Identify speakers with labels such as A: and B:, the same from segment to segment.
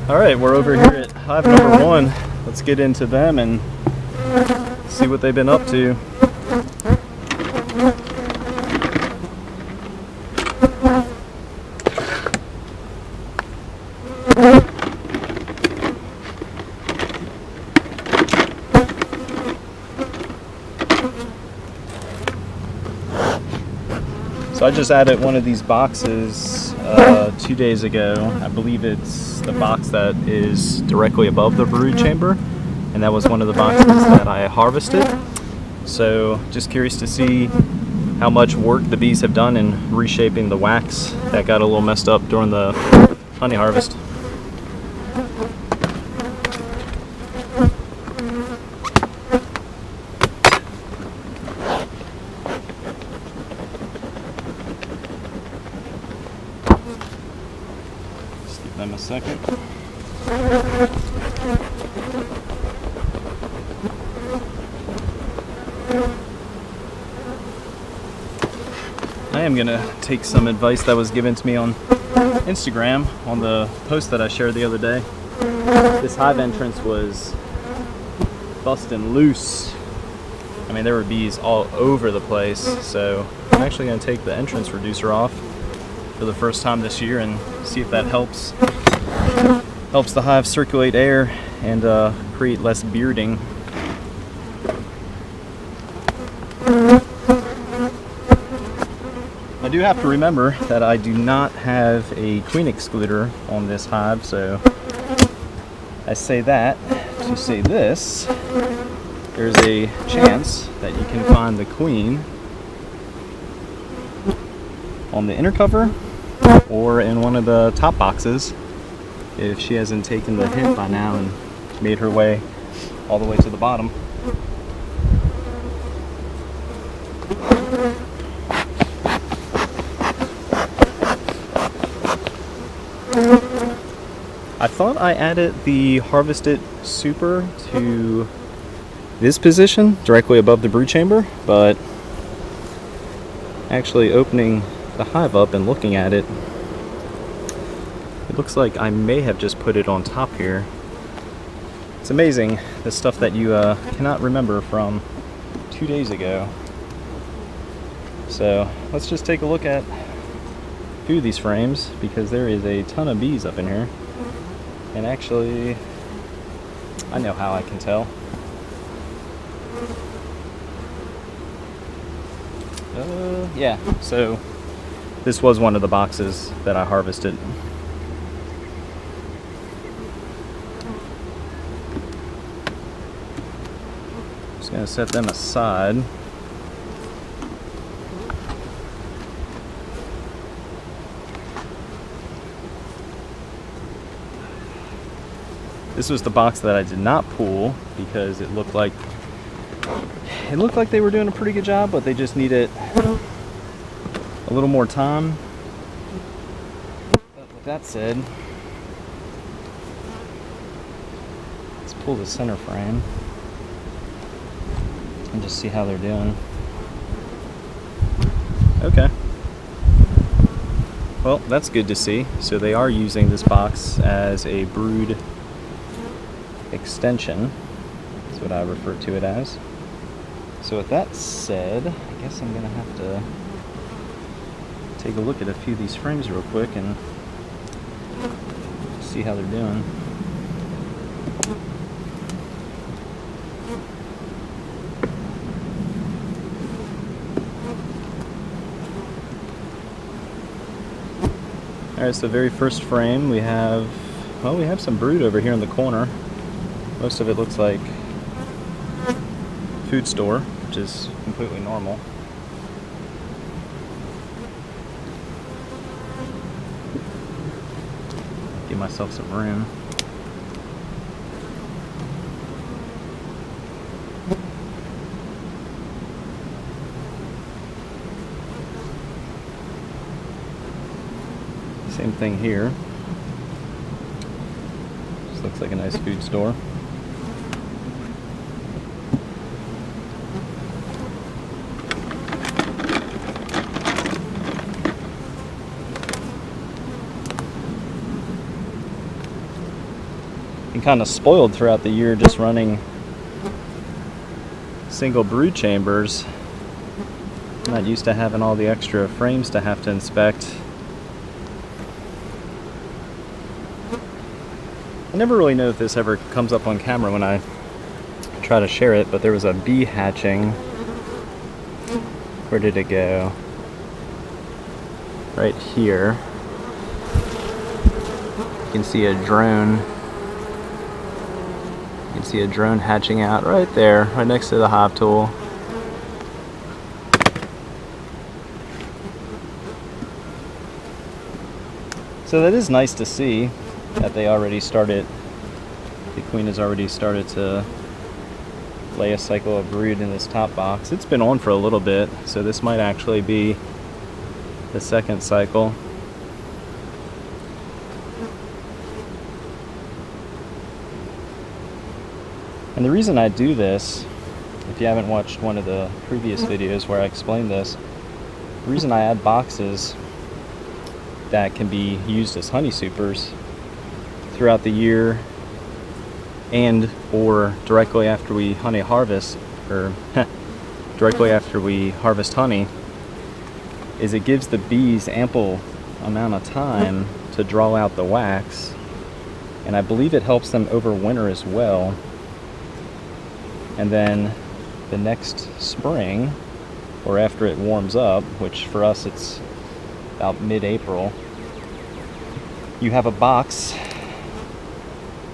A: All right, we're over here at hive number 1. Let's get into them and see what they've been up to. So I just added one of these boxes 2 days ago. I believe it's the box that is directly above the brood chamber, and that was one of the boxes that I harvested. So just curious to see how much work the bees have done in reshaping the wax that got a little messed up during the honey harvest. Just give them a second. I am going to take some advice that was given to me on Instagram on the post that I shared the other day. This hive entrance was busting loose. I mean, there were bees all over the place, so I'm actually going to take the entrance reducer off for the first time this year and see if that helps the hive circulate air and create less bearding. I do have to remember that I do not have a queen excluder on this hive, so I say that to say this: there's a chance that you can find the queen on the inner cover or in one of the top boxes if she hasn't taken the hint by now and made her way all the way to the bottom. I thought I added the harvested super to this position directly above the brood chamber, but actually opening the hive up and looking at it, it looks like I may have just put it on top here. It's amazing the stuff that you cannot remember from 2 days ago. So let's just take a look at a few of these frames, because there is a ton of bees up in here. And actually, I know how I can tell. Yeah, so this was one of the boxes that I harvested. Just gonna set them aside. This was the box that I did not pull because it looked like they were doing a pretty good job, but they just needed a little more time. But with that said, let's pull the center frame and just see how they're doing. Okay. Well, that's good to see. So they are using this box as a brood extension. That's what I refer to it as. So with that said, I guess I'm gonna have to take a look at a few of these frames real quick and see how they're doing. Alright, so very first frame we have some brood over here in the corner. Most of it looks like food store, which is completely normal. Give myself some room. Same thing here. Just looks like a nice food store. been kind of spoiled throughout the year just running single brood chambers. I'm not used to having all the extra frames to have to inspect. I never really know if this ever comes up on camera when I try to share it, but there was a bee hatching. Where did it go? Right here. You can see a drone. You can see a drone hatching out right there, right next to the hive tool. So that is nice to see that they already started, the queen has already started to lay a cycle of brood in this top box. It's been on for a little bit, so this might actually be the second cycle. And the reason I do this, if you haven't watched one of the previous videos where I explained this, the reason I add boxes that can be used as honey supers throughout the year and or directly after we honey harvest, or directly after we harvest honey, is it gives the bees ample amount of time to draw out the wax, and I believe it helps them overwinter as well. And then the next spring, or after it warms up, which for us it's about mid-April, you have a box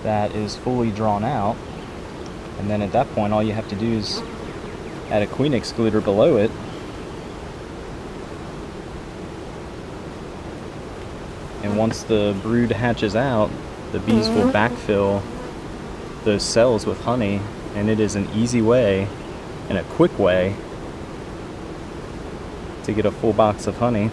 A: that is fully drawn out, and then at that point all you have to do is add a queen excluder below it, and once the brood hatches out, the bees will backfill those cells with honey, and it is an easy way and a quick way to get a full box of honey.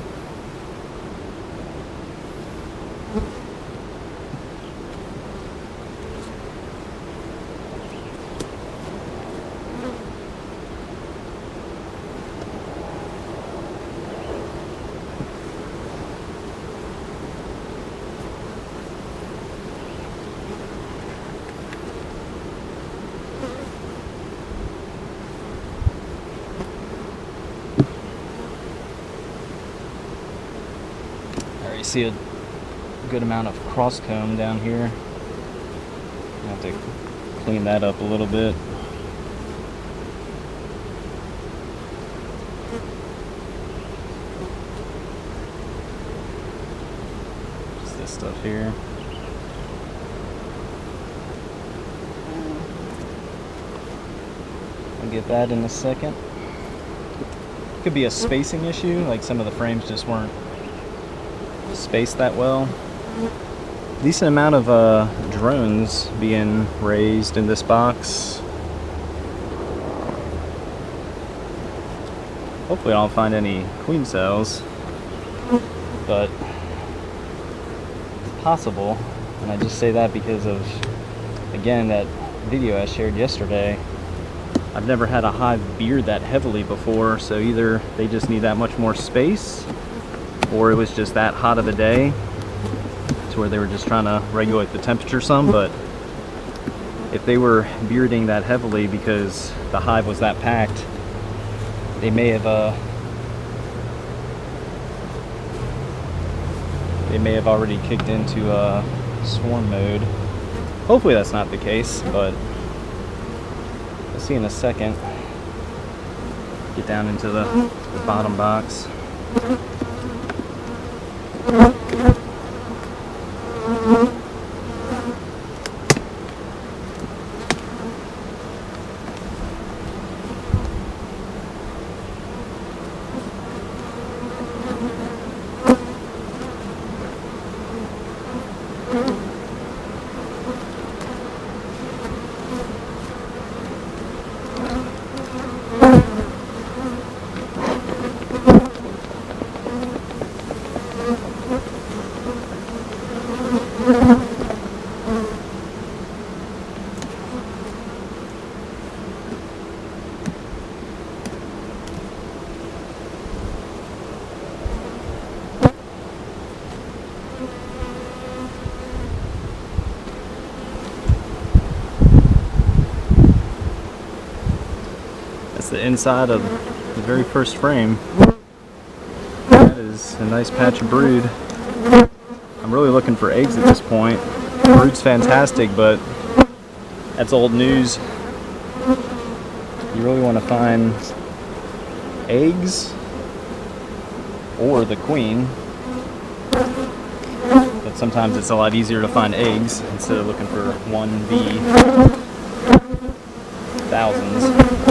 A: You see a good amount of cross comb down here. I have to clean that up a little bit. Just this stuff here. I'll get that in a second. Could be a spacing issue, like some of the frames just weren't spaced that well. Decent amount of drones being raised in this box. Hopefully I don't find any queen cells, but it's possible. And I just say that because of, again, that video I shared yesterday. I've never had a hive beard that heavily before, so either they just need that much more space, or it was just that hot of a day to where they were just trying to regulate the temperature some. But if they were bearding that heavily because the hive was that packed, they may have already kicked into swarm mode. Hopefully that's not the case, but we'll see in a second. Get down into the bottom box. the inside of the very first frame. That is a nice patch of brood. I'm really looking for eggs at this point. Brood's fantastic, but that's old news. You really want to find eggs or the queen, but sometimes it's a lot easier to find eggs instead of looking for one bee. Thousands.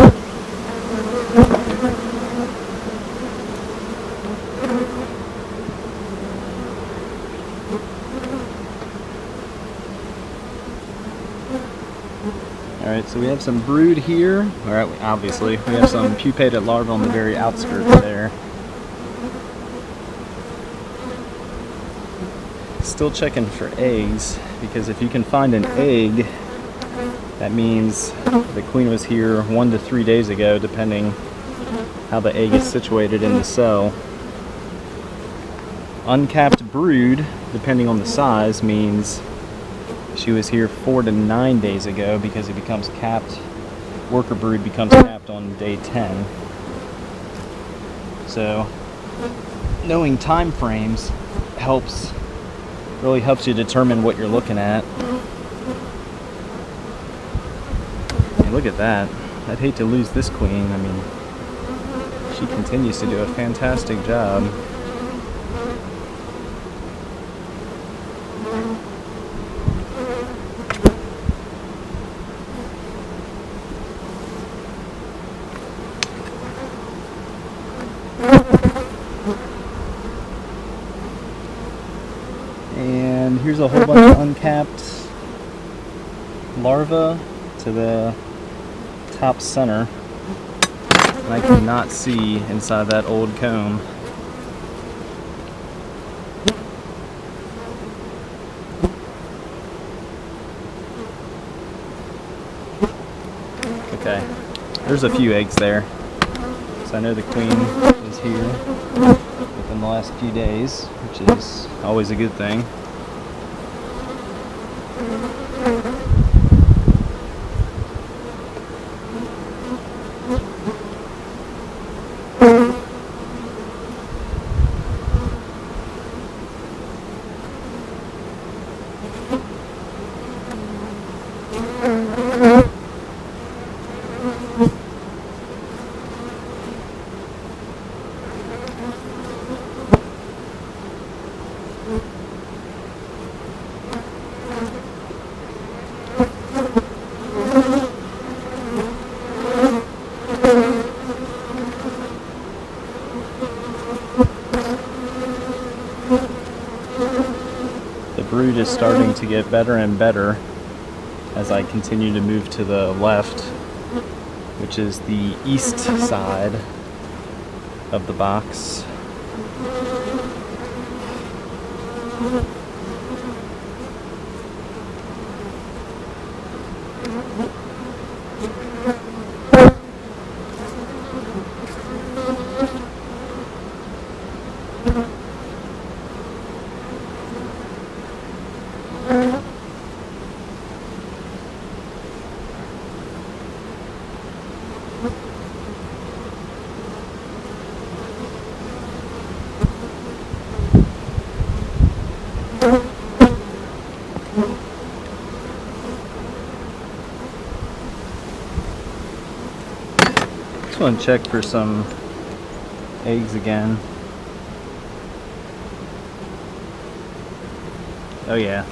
A: Alright, so we have some brood here. Alright, obviously. We have some pupated larvae on the very outskirts there. Still checking for eggs, because if you can find an egg, that means the queen was here 1 to 3 days ago, depending how the egg is situated in the cell. Uncapped brood, depending on the size, means she was here 4 to 9 days ago, because it becomes capped. Worker brood becomes capped on day 10. So knowing time frames really helps you determine what you're looking at. And look at that. I'd hate to lose this queen. I mean, she continues to do a fantastic job. And here's a whole bunch of uncapped larvae to the top center. And I cannot see inside that old comb. Okay, there's a few eggs there. So I know the queen is here within the last few days, which is always a good thing. The brood is starting to get better and better as I continue to move to the left, which is the east side of the box. Just want to check for some eggs again. Oh yeah.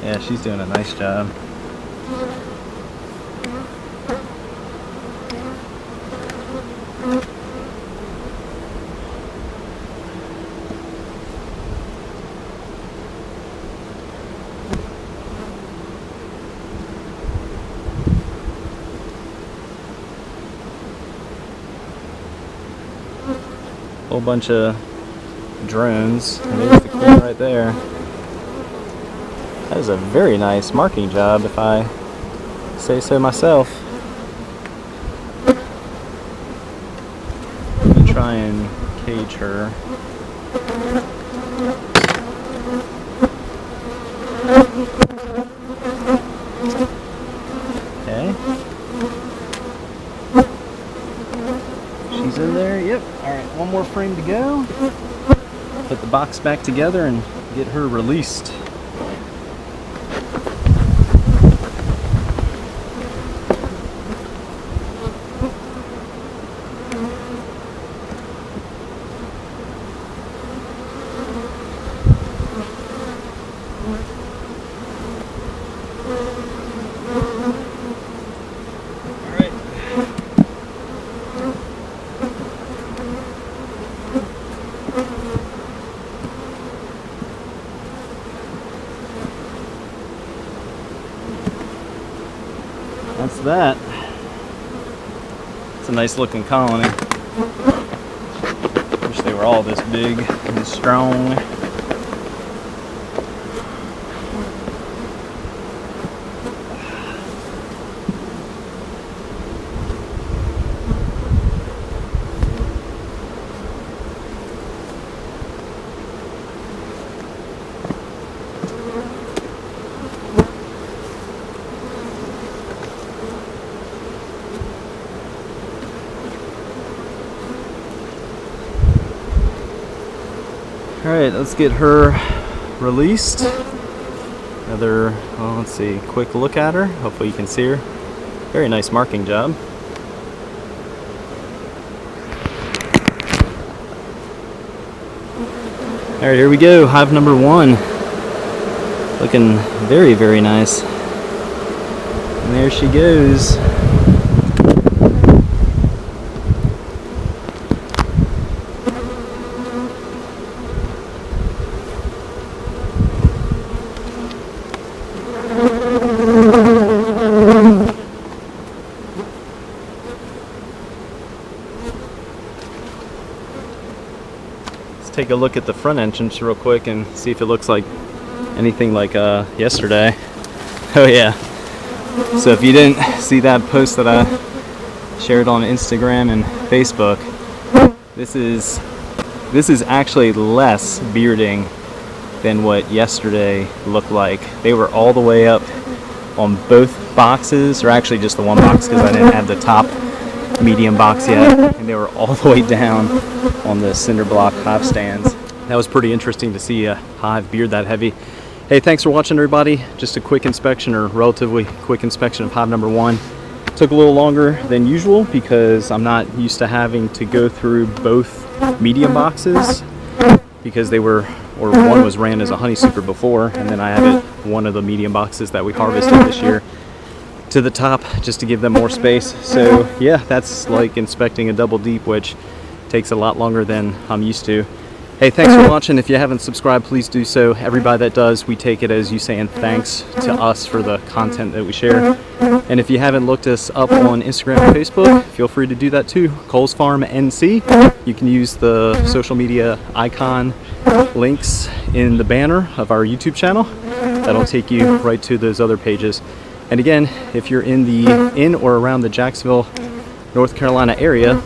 A: Yeah, she's doing a nice job. Whole bunch of drones, and there's the queen right there. That is a very nice marking job, if I say so myself. Let me try and cage her. Okay. frame to go. Put the box back together and get her released. That's that. It's a nice looking colony. Wish they were all this big and strong. Alright, let's get her released. Another, well, let's see, quick look at her. Hopefully you can see her. Very nice marking job. Alright, here we go. Hive number 1. Looking very, very nice. And there she goes. Take a look at the front entrance real quick and see if it looks like anything like yesterday. Oh yeah. So if you didn't see that post that I shared on Instagram and Facebook, this is actually less bearding than what yesterday looked like. They were all the way up on both boxes, or actually just the one box because I didn't have the top medium box yet, and they were all the way down on the cinder block hive stands. That was pretty interesting to see a hive beard that heavy. Hey, thanks for watching, everybody. Just a quick inspection, or relatively quick inspection of hive number 1. Took a little longer than usual because I'm not used to having to go through both medium boxes, because they were, or one was ran as a honey super before, and then I added one of the medium boxes that we harvested this year to the top just to give them more space. So yeah, that's like inspecting a double deep, which takes a lot longer than I'm used to. Hey, thanks for watching. If you haven't subscribed, please do so. Everybody that does, we take it as you saying thanks to us for the content that we share. And if you haven't looked us up on Instagram and Facebook, feel free to do that too. Cole's Farm NC. You can use the social media icon links in the banner of our YouTube channel. That'll take you right to those other pages. And again, if you're in or around the Jacksonville, North Carolina area,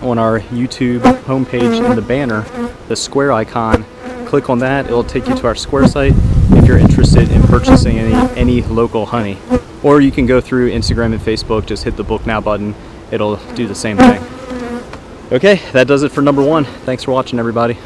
A: on our YouTube homepage in the banner, the square icon, click on that. It'll take you to our square site if you're interested in purchasing any local honey. Or you can go through Instagram and Facebook, just hit the book now button. It'll do the same thing. Okay, that does it for number 1. Thanks for watching, everybody.